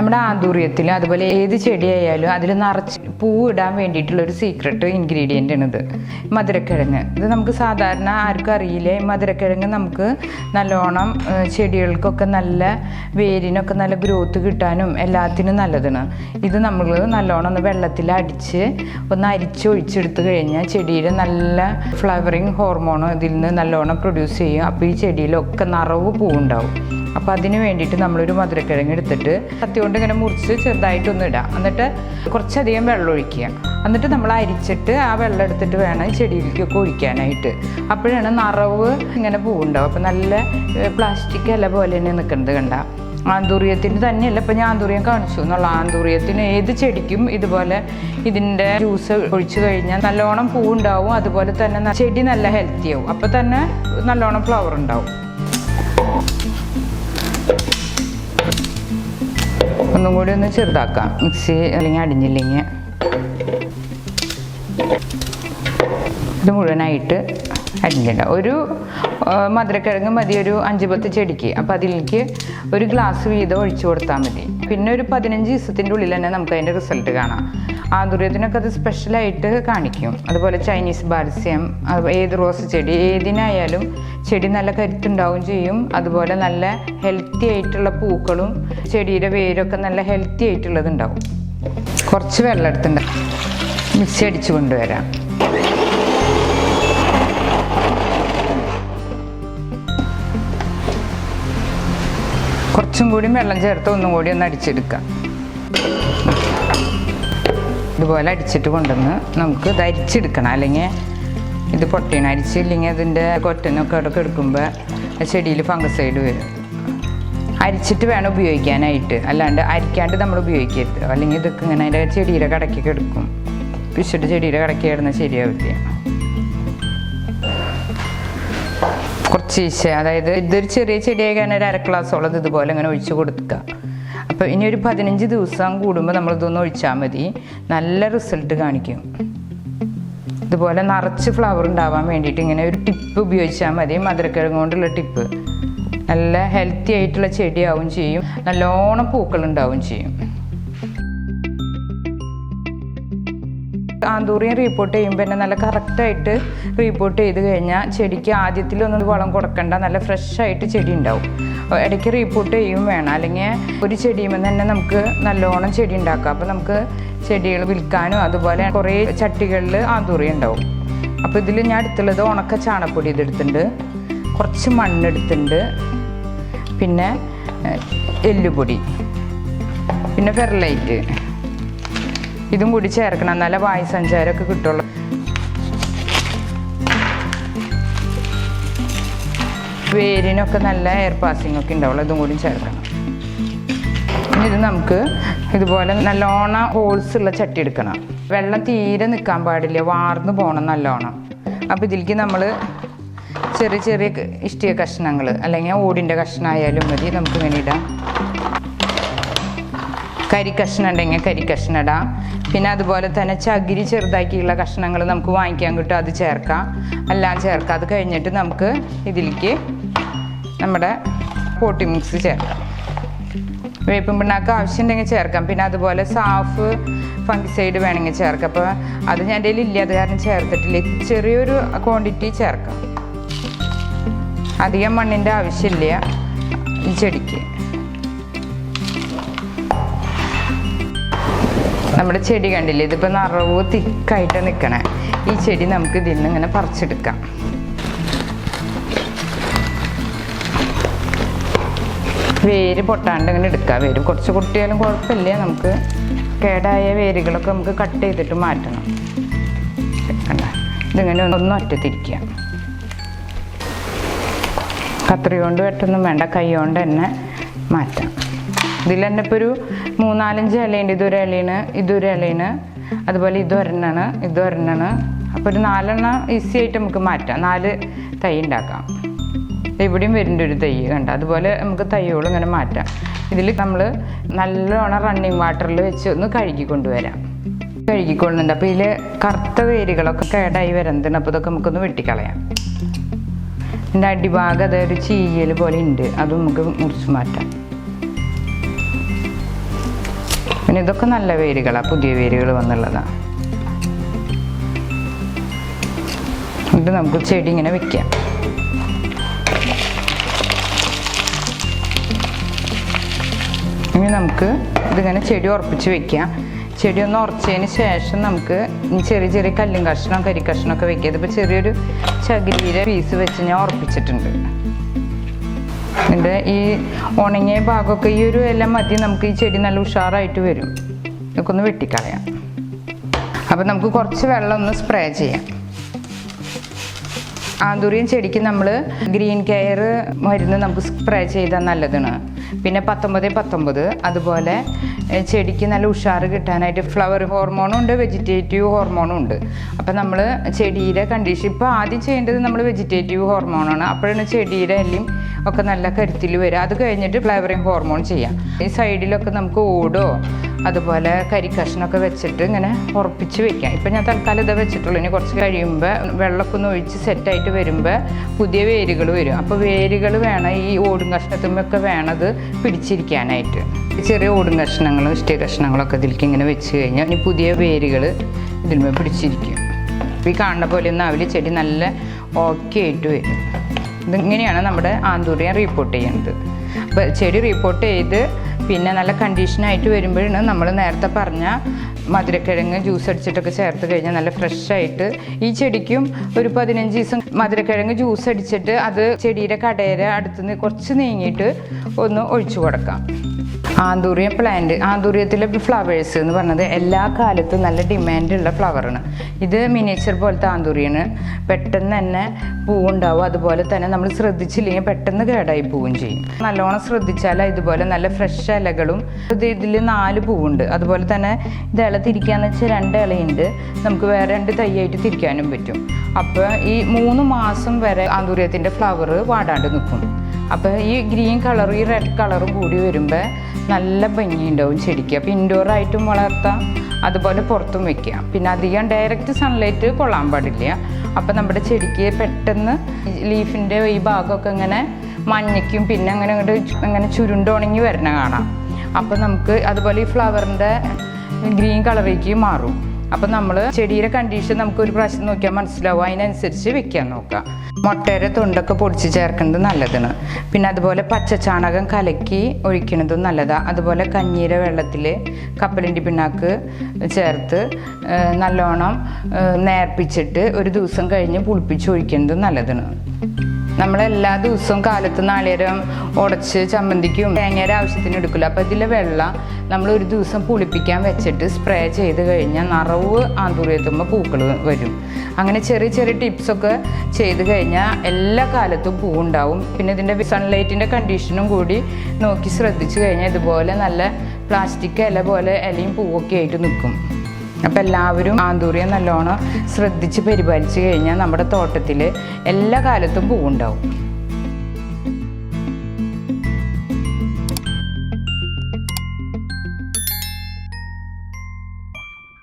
നമ്മുടെ ആന്തൂറിയത്തിൽ അതുപോലെ ഏത് ചെടിയായാലും അതിൽ നിറച്ച് പൂവിടാൻ വേണ്ടിയിട്ടുള്ളൊരു സീക്രട്ട് ഇൻഗ്രീഡിയൻ്റ് ആണിത്, മധുരക്കിഴങ്ങ്. ഇത് നമുക്ക് സാധാരണ ആർക്കും അറിയില്ലേ. മധുരക്കിഴങ്ങ് നമുക്ക് നല്ലോണം ചെടികൾക്കൊക്കെ നല്ല വേരിനൊക്കെ നല്ല ഗ്രോത്ത് കിട്ടാനും എല്ലാത്തിനും നല്ലതാണ്. ഇത് നമ്മൾ നല്ലോണം ഒന്ന് വെള്ളത്തിൽ അടിച്ച് ഒന്ന് അരിച്ചൊഴിച്ചെടുത്ത് കഴിഞ്ഞാൽ ചെടിയിൽ നല്ല ഫ്ലവറിങ് ഹോർമോൺ ഇതിൽ നിന്ന് നല്ലോണം പ്രൊഡ്യൂസ് ചെയ്യും. അപ്പോൾ ഈ ചെടിയിലൊക്കെ നിറവ് പൂവുണ്ടാവും. അപ്പോൾ അതിന് വേണ്ടിയിട്ട് നമ്മളൊരു മധുരക്കിഴങ്ങ് എടുത്തിട്ട് കത്തി കൊണ്ട് ഇങ്ങനെ മുറിച്ച് ചെറുതായിട്ടൊന്ന് ഇടാം. എന്നിട്ട് കുറച്ചധികം വെള്ളം ഒഴിക്കുക. എന്നിട്ട് നമ്മൾ അരിച്ചിട്ട് ആ വെള്ളം എടുത്തിട്ട് വേണം ചെടിയിലേക്കൊക്കെ ഒഴിക്കാനായിട്ട്. അപ്പോഴാണ് നിറവ് ഇങ്ങനെ പൂവുണ്ടാവും. അപ്പോൾ നല്ല പ്ലാസ്റ്റിക് ഇല പോലെ തന്നെ നിൽക്കുന്നത് കണ്ട. ആന്തൂറിയത്തിന് തന്നെയല്ല, ഇപ്പം ഞാൻ ആന്തൂറിയം കാണിച്ചു എന്നുള്ള. ആന്തൂറിയത്തിന് ഏത് ചെടിക്കും ഇതുപോലെ ഇതിൻ്റെ ജ്യൂസ് ഒഴിച്ചു കഴിഞ്ഞാൽ നല്ലോണം പൂവുണ്ടാവും. അതുപോലെ തന്നെ ചെടി നല്ല ഹെൽത്തി ആവും. അപ്പോൾ തന്നെ നല്ലോണം ഫ്ലവർ ഉണ്ടാവും. ഒന്നും കൂടി ഒന്ന് ചെറുതാക്കാം, മിക്സി അല്ലെങ്കിൽ അടിഞ്ഞില്ലെങ്കിൽ. ഇത് മുഴുവനായിട്ട് അരിഞ്ഞിടാം. ഒരു മധുരക്കിഴങ്ങ് മതി ഒരു 5-10 ചെടിക്ക്. അപ്പോൾ അതിലേക്ക് ഒരു ഗ്ലാസ് വീതം ഒഴിച്ചു കൊടുത്താൽ മതി. പിന്നെ ഒരു 15 ദിവസത്തിൻ്റെ ഉള്ളിൽ തന്നെ നമുക്ക് അതിൻ്റെ റിസൾട്ട് കാണാം. ആന്തൂറിയത്തിനൊക്കെ അത് സ്പെഷ്യലായിട്ട് കാണിക്കും. അതുപോലെ ചൈനീസ് ബാൽസ്യം, ഏത് റോസ് ചെടി ഏതിനായാലും ചെടി നല്ല കരുത്തുണ്ടാവും ചെയ്യും. അതുപോലെ നല്ല ഹെൽത്തി ആയിട്ടുള്ള പൂക്കളും ചെടിയുടെ വേരൊക്കെ നല്ല ഹെൽത്തി ആയിട്ടുള്ളതുണ്ടാവും. കുറച്ച് വെള്ളം എടുത്തിട്ടുണ്ട്, മിക്സി അടിച്ച് കൊണ്ടുവരാം. കുറച്ചും കൂടി വെള്ളം ചേർത്ത് ഒന്നും കൂടി ഒന്ന് അടിച്ചെടുക്കാം. ഇതുപോലെ അടിച്ചിട്ട് കൊണ്ടുവന്ന് നമുക്ക് ഇത് അരിച്ചെടുക്കണം. അല്ലെങ്കിൽ ഇത് പൊട്ടീന അരിച്ചില്ലെങ്കിൽ അതിൻ്റെ കൊറ്റനൊക്കെ ഇടയ്ക്ക് എടുക്കുമ്പോൾ ചെടിയിൽ ഫംഗസൈഡ് വരും. അരിച്ചിട്ട് വേണം ഉപയോഗിക്കാനായിട്ട്, അല്ലാണ്ട് അരിക്കാണ്ട് നമ്മൾ ഉപയോഗിക്കരുത്. അല്ലെങ്കിൽ ഇതൊക്കെ ഇങ്ങനെ അതിൻ്റെ ചെടിയുടെ കടക്കൊക്കെ എടുക്കും. പിച്ചിട്ട് ചെടിയുടെ കടക്കി കിടന്നാൽ ശരിയാവില്ല. കുറച്ച് അതായത് ഇതൊരു ചെറിയ ചെടിയായി കഴിഞ്ഞാൽ ഒരു 1/2 ഗ്ലാസോളം ഇതുപോലെ ഇങ്ങനെ ഒഴിച്ച് കൊടുക്കുക. അപ്പോൾ ഇനി ഒരു 15 ദിവസം കൂടുമ്പോൾ നമ്മളിതൊന്ന് ഒഴിച്ചാൽ മതി. നല്ല റിസൾട്ട് കാണിക്കും. ഇതുപോലെ നിറച്ച് ഫ്ലവർ ഉണ്ടാവാൻ വേണ്ടിയിട്ട് ഇങ്ങനെ ഒരു ടിപ്പ് ഉപയോഗിച്ചാൽ മതി. മധുരക്കിഴങ്ങ് കൊണ്ടുള്ള ടിപ്പ്. നല്ല ഹെൽത്തി ആയിട്ടുള്ള ചെടിയാവും ചെയ്യും, നല്ലോണം പൂക്കളുണ്ടാവും ചെയ്യും. ആന്തൂറിയം റീപ്പോർട്ട് ചെയ്യുമ്പോൾ തന്നെ നല്ല കറക്റ്റായിട്ട് റീപ്പോർട്ട് ചെയ്ത് കഴിഞ്ഞാൽ ചെടിക്ക് ആദ്യത്തിലൊന്നും വളം കൊടുക്കണ്ട, നല്ല ഫ്രഷായിട്ട് ചെടി ഉണ്ടാവും. ഇടയ്ക്ക് റീപ്പോർട്ട് ചെയ്യും വേണം, അല്ലെങ്കിൽ ഒരു ചെടിയുമ്പോൾ തന്നെ നമുക്ക് നല്ലോണം ചെടി ഉണ്ടാക്കാം. അപ്പോൾ നമുക്ക് ചെടികൾ വിൽക്കാനും അതുപോലെ കുറേ ചട്ടികളിൽ ആന്തൂറിയം ഉണ്ടാവും. അപ്പോൾ ഇതിൽ ഞാൻ എടുത്തുള്ളത് ഉണക്ക ചാണകപ്പൊടി ഇതെടുത്തിട്ടുണ്ട്, കുറച്ച് മണ്ണെടുത്തിട്ടുണ്ട്, പിന്നെ എല്ലുപൊടി, പിന്നെ ഫെർലൈറ്റ് ഇതും കൂടി ചേർക്കണം. നല്ല വായുസഞ്ചാരമൊക്കെ കിട്ടുള്ളൂ. വേരിനൊക്കെ നല്ല എയർ പാസിംഗ് ഒക്കെ ഉണ്ടാവുള്ളൂ. ഇതും കൂടി ചേർക്കണം. ഇനി ഇത് നമുക്ക് ഇതുപോലെ നല്ലോണം ഹോൾസ് ഉള്ള ചട്ടി എടുക്കണം. വെള്ളം തീരെ നിൽക്കാൻ പാടില്ല, വാർന്ന് പോകണം നല്ലോണം. അപ്പോൾ ഇതിലേക്ക് നമ്മൾ ചെറിയ ചെറിയ ഇഷ്ടിക കഷ്ണങ്ങൾ അല്ലെങ്കിൽ ഓടിൻ്റെ കഷ്ണമായാലും മതി, നമുക്ക് ഇങ്ങനെ ഇടാം. കരിക്കഷ്ണം ഉണ്ടെങ്കിൽ കരിക്കഷ്ണം ഇടാം. പിന്നെ അതുപോലെ തന്നെ ചകിരി ചെറുതാക്കിയുള്ള കഷ്ണങ്ങൾ നമുക്ക് വാങ്ങിക്കാൻ കിട്ടും, അത് ചേർക്കാം. എല്ലാം ചേർക്കാം. അത് കഴിഞ്ഞിട്ട് നമുക്ക് ഇതിലേക്ക് നമ്മുടെ പോട്ടി മിക്സ് ചേർക്കാം. വേപ്പിൻ പിണ്ണാക്ക് ആവശ്യമുണ്ടെങ്കിൽ ചേർക്കാം. പിന്നെ അതുപോലെ സാഫ് ഫംഗിസൈഡ് വേണമെങ്കിൽ ചേർക്കാം. അപ്പോൾ അത് ഞാൻ എൻ്റെ കയ്യിൽ ഇല്ല, അത് കാരണം ചേർത്തിട്ടില്ല. ചെറിയൊരു ക്വാണ്ടിറ്റി ചേർക്കാം. അധികം മണ്ണിൻ്റെ ആവശ്യമില്ല ഈ ചെടിക്ക്. നമ്മുടെ ചെടി കണ്ടില്ലേ, ഇതിപ്പോൾ നിറവ് തിക്കായിട്ട് നിൽക്കണേ. ഈ ചെടി നമുക്ക് ഇതിൽ നിന്ന് ഇങ്ങനെ പറിച്ചെടുക്കാം. വേര് പൊട്ടാണ്ട് ഇങ്ങനെ എടുക്കാം. വേര് കുറച്ച് പൊട്ടിയാലും കുഴപ്പമില്ല, നമുക്ക് കേടായ വേരുകളൊക്കെ നമുക്ക് കട്ട് ചെയ്തിട്ട് മാറ്റണം. കണ്ട, ഇതിങ്ങനെ ഒന്നും ഒറ്റത്തിരിക്കുക. കത്രി കൊണ്ട് വെട്ടൊന്നും വേണ്ട, കൈ കൊണ്ട് തന്നെ മാറ്റാം. ഇതിൽ തന്നെ ഇപ്പോൾ ഒരു 3-4 ഇലയുണ്ട്. ഇതൊരു ഇലയാണ്, ഇതൊരു ഇലയാണ്, അതുപോലെ ഇതൊരെണ്ണാണ്, ഇതൊരെണ്ണാണ്. അപ്പോൾ ഒരു 4 ഈസി ആയിട്ട് നമുക്ക് മാറ്റാം. 4 തൈ ഉണ്ടാക്കാം. എവിടെയും വരുന്നുണ്ട് ഒരു തൈ കണ്ട. അതുപോലെ നമുക്ക് തൈകളും ഇങ്ങനെ മാറ്റാം. ഇതിൽ നമ്മൾ നല്ലോണം റണ്ണിങ് വാട്ടറിൽ വെച്ച് ഒന്ന് കഴുകിക്കൊണ്ടുവരാം. കഴുകിക്കൊള്ളുന്നുണ്ട്. അപ്പോൾ ഇതിൽ കറുത്ത വേരുകളൊക്കെ കേടായി വരുന്നുണ്ട്. അപ്പോൾ ഇതൊക്കെ നമുക്കൊന്ന് വെട്ടിക്കളയാം. ഇതിൻ്റെ അടിഭാഗം അതൊരു ചീയൽ പോലെ ഉണ്ട്, അതും നമുക്ക് മുറിച്ച് മാറ്റാം. പിന്നെ ഇതൊക്കെ നല്ല വേരുകളാണ്, പുതിയ വേരുകൾ വന്നുള്ളതാണ്. ഇത് നമുക്ക് ചെടി ഇങ്ങനെ വെക്കാം. ഇനി നമുക്ക് ഇതിങ്ങനെ ചെടി ഉറപ്പിച്ച് വെക്കാം. ചെടി ഒന്ന് ഉറച്ചതിന് ശേഷം നമുക്ക് ചെറിയ ചെറിയ കല്ലും കഷ്ണം കരി കഷ്ണമൊക്കെ വെക്കുക. ഇതിപ്പോൾ ചെറിയൊരു ചകിരിയുടെ പീസ് വെച്ച് ഞാൻ ഉറപ്പിച്ചിട്ടുണ്ട്. ഇതിൻ്റെ ഈ ഉണങ്ങിയ ഭാഗമൊക്കെ ഈ ഒരു ഇല മതി, നമുക്ക് ഈ ചെടി നല്ല ഉഷാറായിട്ട് വരും. ഇതൊക്കെ ഒന്ന് വെട്ടിക്കളയാം. അപ്പം നമുക്ക് കുറച്ച് വെള്ളം ഒന്ന് സ്പ്രേ ചെയ്യാം. ആന്തൂറിയം ചെടിക്ക് നമ്മൾ ഗ്രീൻ കെയർ മരുന്ന് നമുക്ക് സ്പ്രേ ചെയ്താൽ നല്ലതാണ്. പിന്നെ 19-19 അതുപോലെ ചെടിക്ക് നല്ല ഉഷാറ് കിട്ടാനായിട്ട് ഫ്ലവർ ഹോർമോണും ഉണ്ട്, വെജിറ്റേറ്റീവ് ഹോർമോണും ഉണ്ട്. അപ്പം നമ്മൾ ചെടിയുടെ കണ്ടീഷൻ ഇപ്പോൾ ആദ്യം ചെയ്യേണ്ടത് നമ്മൾ വെജിറ്റേറ്റീവ് ഹോർമോണാണ്. അപ്പോഴാണ് ചെടിയുടെ എല്ലാം ഒക്കെ നല്ല കരുത്തിൽ വരിക. അത് കഴിഞ്ഞിട്ട് ഫ്ലവറിങ് ഹോർമോൺ ചെയ്യാം. ഈ സൈഡിലൊക്കെ നമുക്ക് ഓടോ അതുപോലെ കരിക്കഷ്ണമൊക്കെ വെച്ചിട്ട് ഇങ്ങനെ ഉറപ്പിച്ച് വെക്കാം. ഇപ്പം ഞാൻ തൽക്കാലം ഇത് വെച്ചിട്ടുള്ളൂ. ഇനി കുറച്ച് കഴിയുമ്പോൾ വെള്ളമൊക്കെ ഒന്ന് ഒഴിച്ച് സെറ്റായിട്ട് വരുമ്പോൾ പുതിയ വേരുകൾ വരും. അപ്പോൾ വേരുകൾ വേണം, ഈ ഓടും കഷ്ണത്തുമ്പൊക്കെ വേണത് പിടിച്ചിരിക്കാനായിട്ട്. ചെറിയ ഓടും കഷ്ണങ്ങളും ഇഷ്ടിക കഷ്ണങ്ങളൊക്കെ ഇതിലേക്ക് ഇങ്ങനെ വെച്ച് കഴിഞ്ഞാൽ ഇനി പുതിയ വേരുകൾ ഇതിന്മേൽ പിടിച്ചിരിക്കും. ഈ കാണുന്ന പോലെ ഒന്നും ആവില്ല, ചെടി നല്ല ഓക്കെ ആയിട്ട് വരും. ഇതിങ്ങനെയാണ് നമ്മുടെ ആന്തൂറിയം റിപ്പോർട്ട് ചെയ്യുന്നത്. അപ്പോൾ ചെടി റിപ്പോർട്ട് ചെയ്ത് പിന്നെ നല്ല കണ്ടീഷനായിട്ട് വരുമ്പോഴാണ് നമ്മൾ നേരത്തെ പറഞ്ഞ മധുരക്കിഴങ്ങ് ജ്യൂസ് അടിച്ചിട്ടൊക്കെ ചേർത്ത് കഴിഞ്ഞാൽ നല്ല ഫ്രഷായിട്ട് ഈ ചെടിക്കും ഒരു 15 ദിവസം മധുരക്കിഴങ്ങ് ജ്യൂസ് അടിച്ചിട്ട് അത് ചെടിയുടെ കടയുടെ അടുത്തുനിന്ന് കുറച്ച് നീങ്ങിയിട്ട് ഒന്ന് ഒഴിച്ചു കൊടുക്കാം. ആന്തൂറിയം പ്ലാന്റ്, ആന്തൂറിയത്തിലെ ഫ്ലവേഴ്സ് എന്ന് പറഞ്ഞത് എല്ലാ കാലത്തും നല്ല ഡിമാൻഡുള്ള ഫ്ലവറാണ്. ഇത് മിനിയേച്ചർ പോലത്തെ ആന്തൂറിയാണ്. പെട്ടെന്ന് തന്നെ പൂവുണ്ടാവും. അതുപോലെ തന്നെ നമ്മൾ ശ്രദ്ധിച്ചില്ലെങ്കിൽ പെട്ടെന്ന് കേടായി പോവുകയും ചെയ്യും. നല്ലോണം ശ്രദ്ധിച്ചാൽ ഇതുപോലെ നല്ല ഫ്രഷ് ഇലകളും ഇതിൽ 4 പൂവുണ്ട്. അതുപോലെ തന്നെ ഇത് ഇല തിരിക്കാന്ന് വെച്ചാൽ 2 ഇലയുണ്ട്. നമുക്ക് വേറെ 2 തൈയായിട്ട് തിരിക്കാനും പറ്റും. അപ്പോൾ ഈ 3 മാസം വരെ ആന്തൂറിയത്തിൻ്റെ ഫ്ലവർ വാടാണ്ട് നിൽക്കും. അപ്പോൾ ഈ ഗ്രീൻ കളറും ഈ റെഡ് കളറും കൂടി വരുമ്പോൾ നല്ല ഭംഗിയുണ്ടാവും ചെടിക്ക്. അപ്പോൾ ഇൻഡോറായിട്ടും വളർത്താം, അതുപോലെ പുറത്തും വയ്ക്കാം. പിന്നെ അധികം ഡയറക്റ്റ് സൺലൈറ്റ് കൊള്ളാൻ പാടില്ല. അപ്പോൾ നമ്മുടെ ചെടിക്ക് പെട്ടെന്ന് ലീഫിൻ്റെ ഈ ഭാഗമൊക്കെ ഇങ്ങനെ മഞ്ഞയ്ക്കും പിന്നെ അങ്ങനെ ചുരുണ്ടുണങ്ങി വരണ കാണാം. അപ്പോൾ നമുക്ക് അതുപോലെ ഈ ഫ്ലവറിൻ്റെ ഗ്രീൻ കളറിലേക്ക് മാറും. അപ്പം നമ്മൾ ചെടിയുടെ കണ്ടീഷൻ നമുക്ക് ഒരു പ്രാവശ്യം നോക്കിയാൽ മനസ്സിലാവും. അതിനനുസരിച്ച് വെക്കാൻ നോക്കാം. മുട്ടയുടെ തൊണ്ടൊക്കെ പൊടിച്ച് ചേർക്കുന്നത് നല്ലതാണ്. പിന്നെ അതുപോലെ പച്ചച്ചാണകം കലക്കി ഒഴിക്കുന്നതും നല്ലതാണ്. അതുപോലെ കഞ്ഞീര വെള്ളത്തിൽ കപ്പലിൻ്റെ പിണ്ണാക്ക് ചേർത്ത് നല്ലോണം നേർപ്പിച്ചിട്ട് ഒരു ദിവസം കഴിഞ്ഞ് പുളിപ്പിച്ച് ഒഴിക്കുന്നതും നല്ലതാണ്. നമ്മളെല്ലാ ദിവസവും കാലത്ത് നാളികേരം ഉടച്ച് ചമ്മന്തിക്കും തേങ്ങയുടെ ആവശ്യത്തിന് എടുക്കില്ല. അപ്പോൾ ഇതിലെ വെള്ളം നമ്മൾ ഒരു ദിവസം പുളിപ്പിക്കാൻ വെച്ചിട്ട് സ്പ്രേ ചെയ്ത് കഴിഞ്ഞാൽ നിറവ് ആന്തൂറിയത്തുമ്പോൾ പൂക്കൾ വരും. അങ്ങനെ ചെറിയ ചെറിയ ടിപ്സൊക്കെ ചെയ്ത് കഴിഞ്ഞാൽ എല്ലാ കാലത്തും പൂവുണ്ടാവും. പിന്നെ ഇതിൻ്റെ സൺലൈറ്റിൻ്റെ കണ്ടീഷനും കൂടി നോക്കി ശ്രദ്ധിച്ചു കഴിഞ്ഞാൽ ഇതുപോലെ നല്ല പ്ലാസ്റ്റിക് ഇല പോലെ ഇലയും പൂവൊക്കെ ആയിട്ട് നിൽക്കും. അപ്പോൾ എല്ലാവരും ആന്തൂറിയം നല്ലോണം ശ്രദ്ധിച്ച് പരിപാലിച്ച് കഴിഞ്ഞാൽ നമ്മുടെ തോട്ടത്തിൽ എല്ലാ കാലത്തും പൂവുണ്ടാവും.